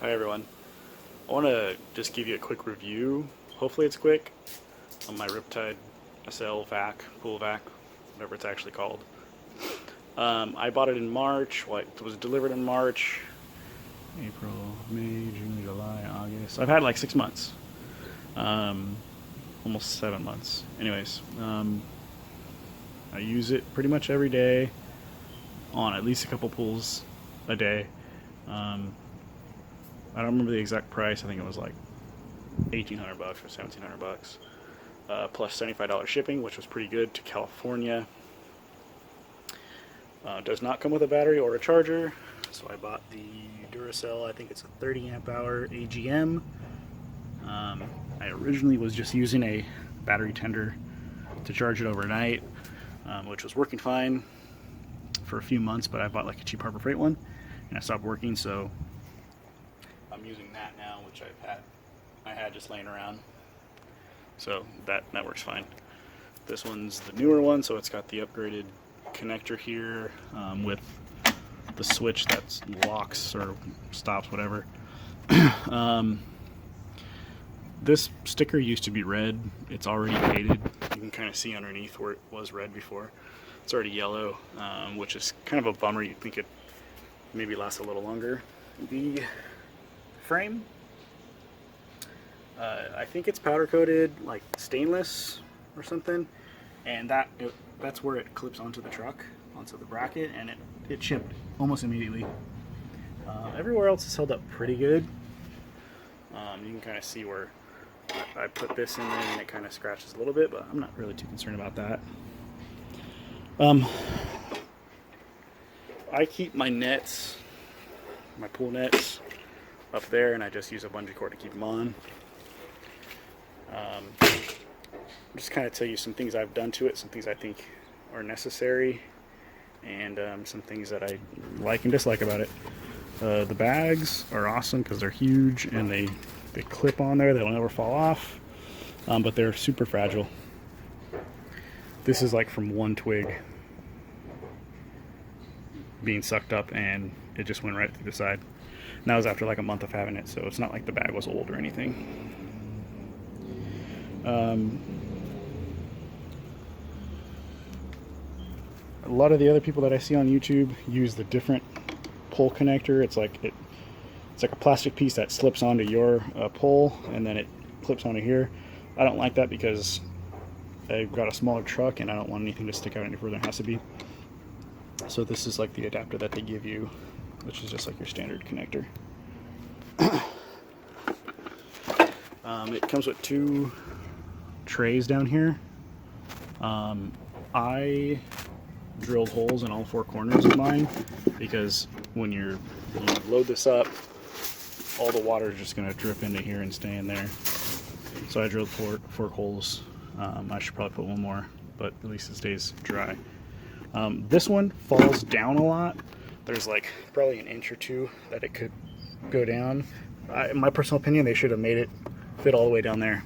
Hi everyone. I want to just give you a quick review, hopefully it's quick, on my Riptide Vac Pool Vac, whatever it's actually called. I bought it in March, it was delivered in March, April, May, June, July, August. I've had like 6 months, almost 7 months. Anyways, I use it pretty much every day on at least a couple pools a day. I don't remember the exact price. I think it was like $1,800 or $1,700, plus $75 shipping, which was pretty good to California. Does not come with a battery or a charger, so I bought the Duracell. I think it's a 30 amp hour AGM. I originally was just using a battery tender to charge it overnight, which was working fine for a few months, but I bought like a cheap Harbor Freight one and I stopped working, so I'm using that now, which I had just laying around, so that works fine. This one's the newer one, so it's got the upgraded connector here, with the switch that locks or stops, whatever. This sticker used to be red. It's already faded. You can kind of see underneath where it was red before. It's already yellow, which is kind of a bummer. You'd think it maybe lasts a little longer. The frame, I think it's powder coated like stainless or something, and that's where it clips onto the truck, onto the bracket, and it shipped almost immediately. Everywhere else is held up pretty good. You can kind of see where I put this in there and it kind of scratches a little bit, but I'm not really too concerned about that. I keep my nets, my pool nets, up there, and I just use a bungee cord to keep them on. Just kind of tell you some things I've done to it, some things I think are necessary, and some things that I like and dislike about it. The bags are awesome because they're huge and they clip on there. They'll never fall off, but they're super fragile. This is like from one twig being sucked up and it just went right through the side. And that was after like a month of having it, so it's not like the bag was old or anything. A lot of the other people that I see on YouTube use the different pole connector. It's like a plastic piece that slips onto your pole and then it clips onto here. I don't like that because I've got a smaller truck and I don't want anything to stick out any further than it has to be. So this is like the adapter that they give you, which is just like your standard connector. It comes with 2 trays down here. I drilled holes in all 4 corners of mine because when you load this up, all the water is just going to drip into here and stay in there. So I drilled 4 holes. I should probably put one more, but at least it stays dry. This one falls down a lot. There's like probably an inch or 2 that it could go down. In my personal opinion, they should have made it fit all the way down there.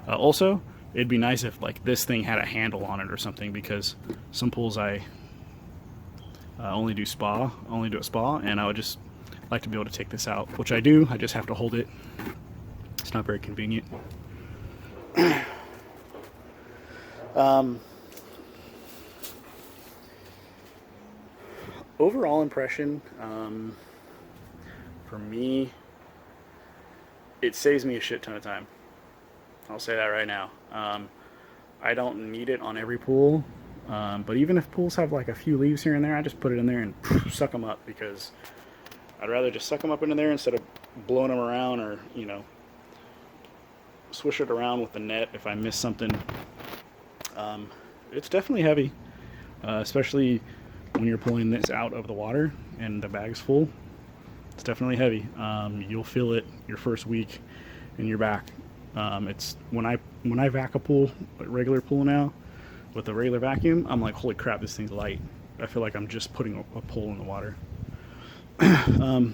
Also, it'd be nice if like this thing had a handle on it or something, because some pools I only do a spa, and I would just like to be able to take this out, which I do. I just have to hold it. It's not very convenient. Overall impression, for me, it saves me a shit ton of time. I'll say that right now. I don't need it on every pool, but even if pools have like a few leaves here and there, I just put it in there and suck them up, because I'd rather just suck them up into there instead of blowing them around, or swish it around with the net if I miss something. It's definitely heavy, especially when you're pulling this out of the water and the bag's full. It's definitely heavy. You'll feel it your first week in your back. It's when I vac a regular pool now with a regular vacuum, I'm like, holy crap, this thing's light. I feel like I'm just putting a pole in the water. One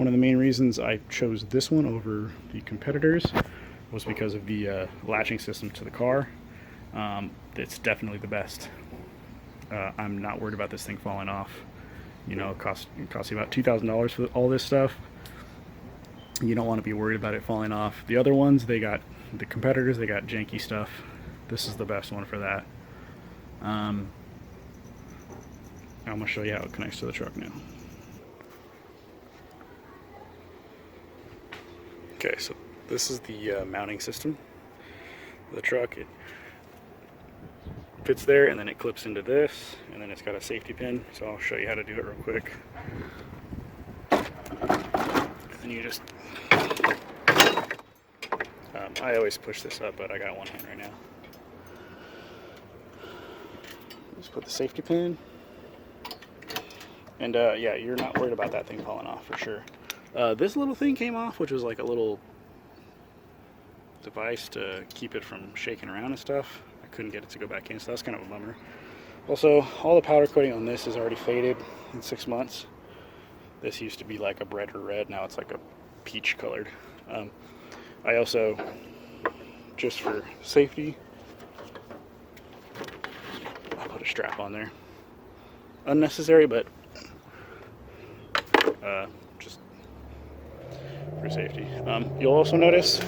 of the main reasons I chose this one over the competitors was because of the latching system to the car. It's definitely the best. I'm not worried about this thing falling off. You know, it costs you about $2,000 for all this stuff. You don't want to be worried about it falling off. The other ones, the competitors, they got janky stuff. This is the best one for that. I'm going to show you how it connects to the truck now. Okay, so this is the mounting system of the truck. It fits there, and then it clips into this, and then it's got a safety pin. So I'll show you how to do it real quick. And then you just I always push this up, but I got one hand right now. Just put the safety pin, and yeah, you're not worried about that thing falling off for sure. This little thing came off, which was like a little device to keep it from shaking around and stuff. I couldn't get it to go back in, so that's kind of a bummer. Also, all the powder coating on this is already faded in 6 months. This used to be like a brighter red, now it's like a peach colored. I also, just for safety, I'll put a strap on there. Unnecessary, but just for safety. You'll also notice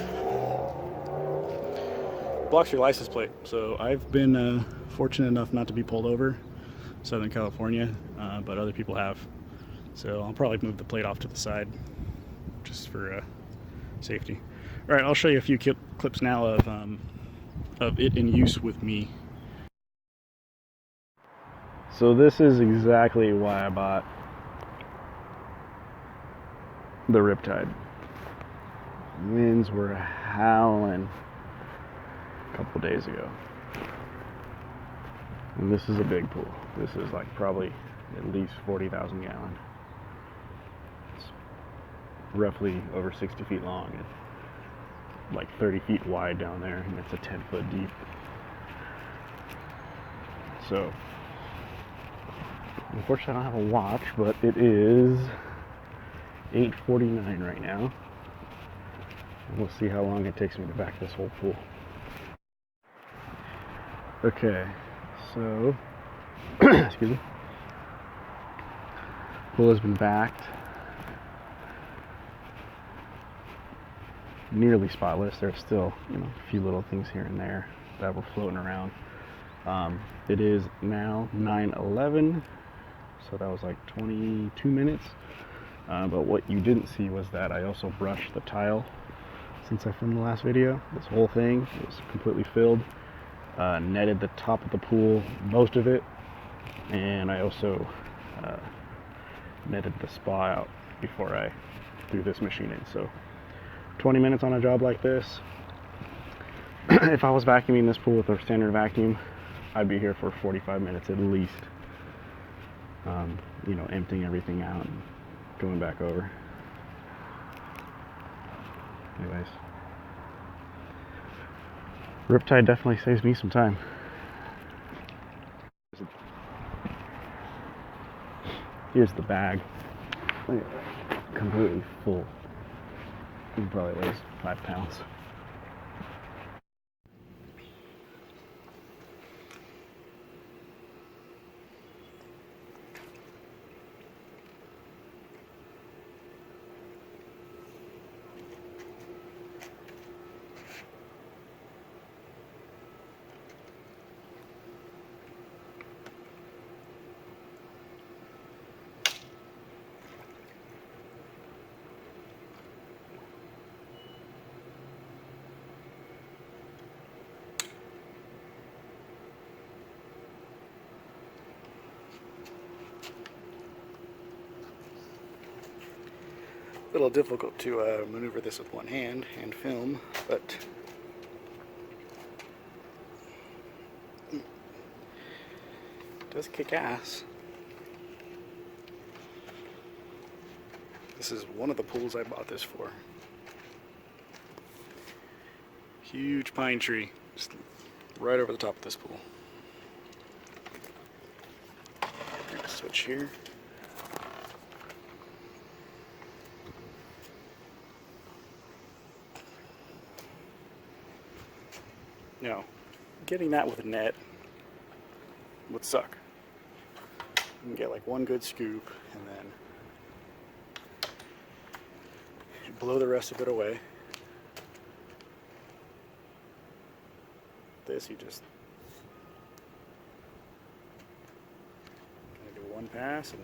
blocks your license plate. So I've been fortunate enough not to be pulled over Southern California, but other people have. So I'll probably move the plate off to the side just for safety. All right, I'll show you a few clips now of it in use with me. So this is exactly why I bought the Riptide. Winds were howling a couple days ago. And this is a big pool. This is like probably at least 40,000 gallon. It's roughly over 60 feet long and like 30 feet wide down there, and it's a 10-foot deep. So, unfortunately I don't have a watch, but it is 8:49 right now. And we'll see how long it takes me to back this whole pool. Okay, so, excuse me. Pool has been backed. Nearly spotless. There's still, a few little things here and there that were floating around. It is now 9:11, so that was like 22 minutes. But what you didn't see was that I also brushed the tile since I filmed the last video. This whole thing was completely filled. Netted the top of the pool, most of it, and I also netted the spa out before I threw this machine in. So 20 minutes on a job like this. If I was vacuuming this pool with a standard vacuum, I'd be here for 45 minutes at least. Emptying everything out and going back over. Anyways, Riptide definitely saves me some time. Here's the bag. Look at that. Completely full. It probably weighs 5 pounds. A little difficult to maneuver this with one hand and film, but it does kick ass. This is one of the pools I bought this for. Huge pine tree, just right over the top of this pool. I'm gonna switch here. Now, getting that with a net would suck. You can get like one good scoop and then blow the rest of it away. This, you just kind of do one pass and